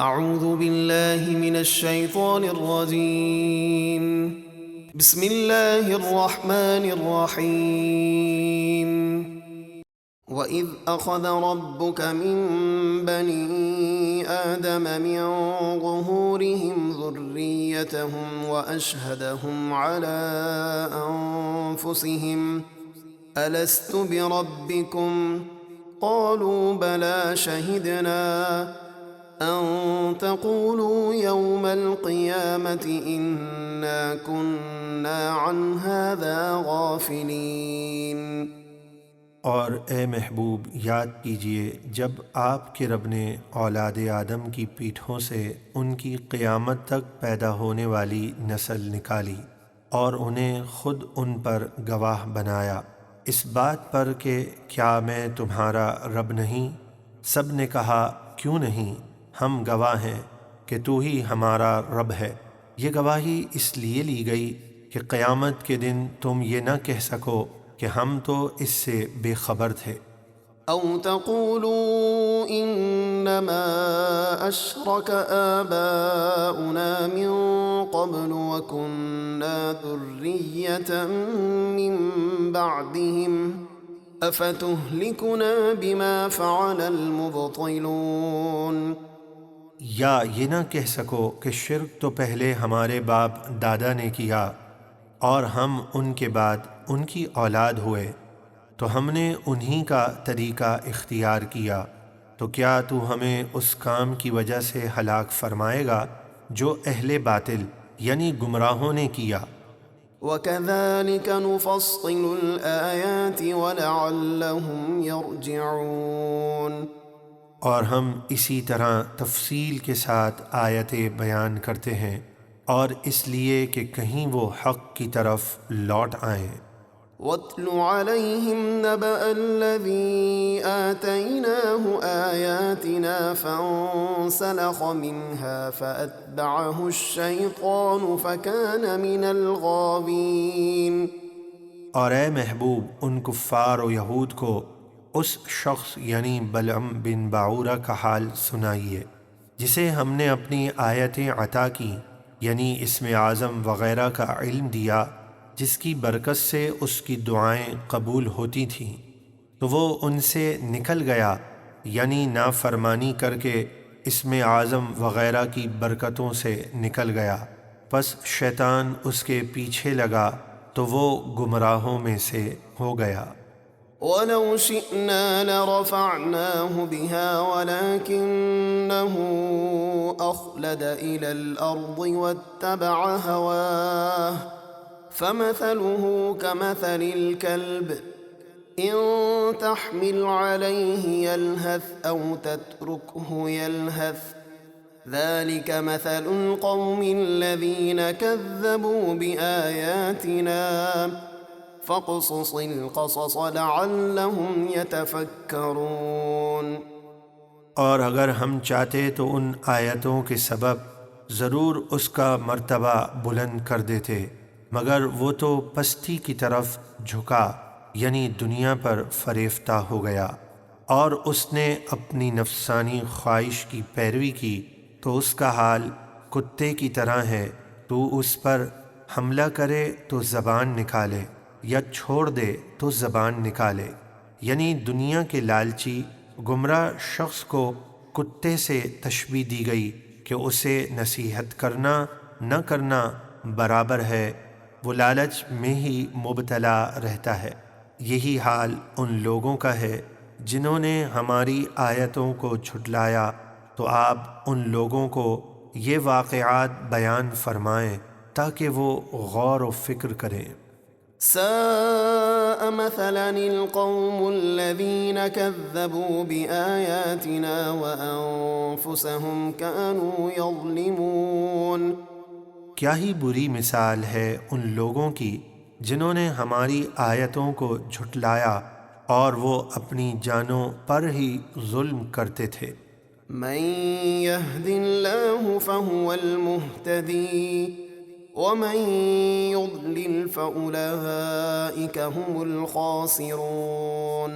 اعوذ باللہ من الشیطان الرجیم بسم اللہ الرحمن الرحیم وَإِذْ أَخَذَ رَبُّكَ مِنْ بَنِي آدَمَ مِنْ ظُهُورِهِمْ ذُرِّيَّتَهُمْ وَأَشْهَدَهُمْ عَلَىٰ أَنفُسِهِمْ أَلَسْتُ بِرَبِّكُمْ قَالُوا بَلَىٰ شَهِدْنَا أَن تَقُولُوا يَوْمَ الْقِيَامَةِ إِنَّا كُنَّا عَنْ هَٰذَا غَافِلِينَ۔ اور اے محبوب یاد کیجئے جب آپ کے رب نے اولاد آدم کی پیٹھوں سے ان کی قیامت تک پیدا ہونے والی نسل نکالی اور انہیں خود ان پر گواہ بنایا اس بات پر کہ کیا میں تمہارا رب نہیں؟ سب نے کہا کیوں نہیں، ہم گواہ ہیں کہ تو ہی ہمارا رب ہے۔ یہ گواہی اس لیے لی گئی کہ قیامت کے دن تم یہ نہ کہہ سکو کہ ہم تو اس سے بے خبر تھے۔ او تقولوا انما اشرك آباؤنا من قبل وكنا ذرية من بعدهم افتهلكنا بما فعل المبطلون۔ یا یہ نہ کہہ سکو کہ شرک تو پہلے ہمارے باپ دادا نے کیا اور ہم ان کے بعد ان کی اولاد ہوئے تو ہم نے انہی کا طریقہ اختیار کیا، تو کیا تو ہمیں اس کام کی وجہ سے ہلاک فرمائے گا جو اہل باطل یعنی گمراہوں نے کیا۔ وَكَذَلِكَ نُفَصِّلُ الْآيَاتِ وَلَعَلَّهُمْ يَرْجِعُونَ۔ اور ہم اسی طرح تفصیل کے ساتھ آیتیں بیان کرتے ہیں اور اس لیے کہ کہیں وہ حق کی طرف لوٹ آئیں۔ وَاتْلُ عَلَيْهِمْ نَبَأَ الَّذِي آتَيْنَاهُ آيَاتِنَا فَانسَلَخَ مِنْهَا فَأَتْبَعَهُ الشَّيْطَانُ فَكَانَ مِنَ الْغَاوِينَ۔ اور اے محبوب ان کفار و یہود کو اس شخص یعنی بلعم بن باعورہ کا حال سنائیے جسے ہم نے اپنی آیتیں عطا کی، یعنی اسم اعظم وغیرہ کا علم دیا جس کی برکت سے اس کی دعائیں قبول ہوتی تھیں، تو وہ ان سے نکل گیا، یعنی نافرمانی کر کے اسم اعظم وغیرہ کی برکتوں سے نکل گیا، پس شیطان اس کے پیچھے لگا تو وہ گمراہوں میں سے ہو گیا۔ وَلَوْ شِئْنَا لَرَفَعْنَاهُ بِهَا وَلَكِنَّهُ أَخْلَدَ إِلَى الْأَرْضِ وَاتَّبَعَ هَوَاهُ فَمَثَلُهُ كَمَثَلِ الْكَلْبِ إِن تَحْمِلْ عَلَيْهِ يَلْهَثْ أَوْ تَتْرُكْهُ يَلْهَث ذَلِكَ مَثَلُ الْقَوْمِ الَّذِينَ كَذَّبُوا بِآيَاتِنَا فَاقْصُصِ الْقَصَصَ لَعَلَّهُمْ يَتَفَكَّرُونَ۔ اور اگر ہم چاہتے تو ان آیتوں کے سبب ضرور اس کا مرتبہ بلند کر دیتے، مگر وہ تو پستی کی طرف جھکا یعنی دنیا پر فریفتہ ہو گیا، اور اس نے اپنی نفسانی خواہش کی پیروی کی، تو اس کا حال کتے کی طرح ہے، تو اس پر حملہ کرے تو زبان نکالے یا چھوڑ دے تو زبان نکالے، یعنی دنیا کے لالچی گمراہ شخص کو کتے سے تشبیہ دی گئی کہ اسے نصیحت کرنا نہ کرنا برابر ہے، وہ لالچ میں ہی مبتلا رہتا ہے۔ یہی حال ان لوگوں کا ہے جنہوں نے ہماری آیتوں کو جھٹلایا، تو آپ ان لوگوں کو یہ واقعات بیان فرمائیں تاکہ وہ غور و فکر کریں۔ ساء مثلا القوم الذين كذبوا بآياتنا وأنفسهم كانوا يظلمون۔ کیا ہی بری مثال ہے ان لوگوں کی جنہوں نے ہماری آیتوں کو جھٹلایا اور وہ اپنی جانوں پر ہی ظلم کرتے تھے۔ من يهد الله فهو المهتدي ومن يضلل فأولئك هم الخاسرون۔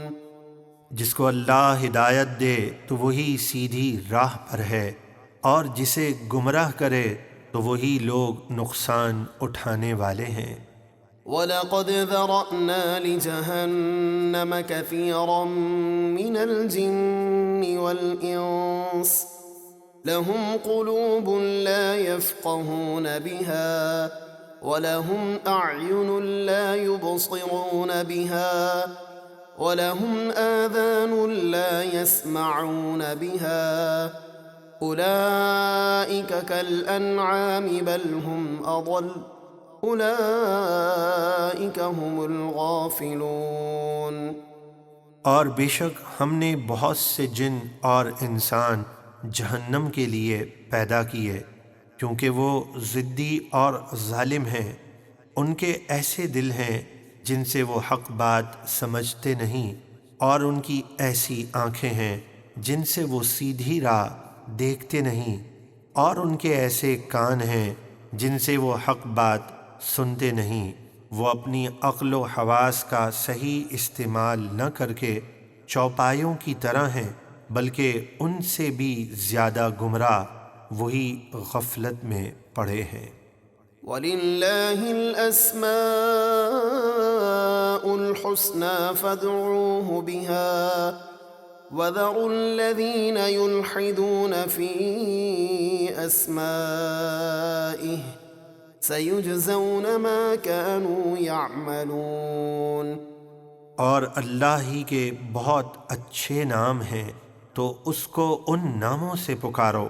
جس کو اللہ ہدایت دے تو وہی سیدھی راہ پر ہے، اور جسے گمراہ کرے تو وہی لوگ نقصان اٹھانے والے ہیں۔ وَلَقَدْ ذَرَأْنَا لِجَهَنَّمَ كَثِيرًا مِنَ الْجِنِّ وَالْإِنسِ لَهُمْ قُلُوبٌ لَا يَفْقَهُونَ بِهَا وَلَهُمْ أَعْيُنٌ لَا يُبْصِرُونَ بِهَا وَلَهُمْ آذَانٌ لَا يَسْمَعُونَ بِهَا أُولَئِكَ كَالْأَنْعَامِ بَلْ هُمْ أَضَلُّ أُولَئِكَ هُمُ الْغَافِلُونَ۔ اور بے شک ہم نے بہت سے جن اور انسان جہنم کے لیے پیدا کیے، کیونکہ وہ ضدی اور ظالم ہیں۔ ان کے ایسے دل ہیں جن سے وہ حق بات سمجھتے نہیں، اور ان کی ایسی آنکھیں ہیں جن سے وہ سیدھی راہ دیکھتے نہیں، اور ان کے ایسے کان ہیں جن سے وہ حق بات سنتے نہیں۔ وہ اپنی عقل و حواس کا صحیح استعمال نہ کر کے چوپایوں کی طرح ہیں، بلکہ ان سے بھی زیادہ گمراہ وہی غفلت میں پڑے ہیں۔ وَلِلَّهِ الْأَسْمَاءُ الْحُسْنَى فَادْعُوهُ بِهَا وَذَرُوا الَّذِينَ يُلْحِدُونَ فِي أَسْمَائِهِ سَيُجْزَوْنَ مَا كَانُوا يَعْمَلُونَ۔ اور اللہ ہی کے بہت اچھے نام ہیں، تو اس کو ان ناموں سے پکارو،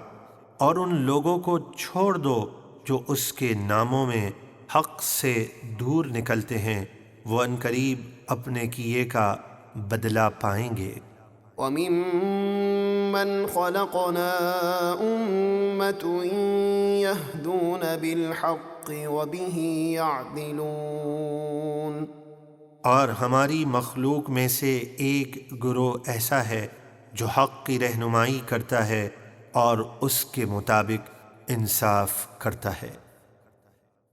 اور ان لوگوں کو چھوڑ دو جو اس کے ناموں میں حق سے دور نکلتے ہیں، وہ عنقریب اپنے کیے کا بدلہ پائیں گے۔ وَمِمَّنْ خَلَقْنَا أُمَّةٌ يَهْدُونَ بِالْحَقِّ وَبِهِ يَعْدِلُونَ۔ اور ہماری مخلوق میں سے ایک گروہ ایسا ہے جو حق کی رہنمائی کرتا ہے اور اس کے مطابق انصاف کرتا ہے۔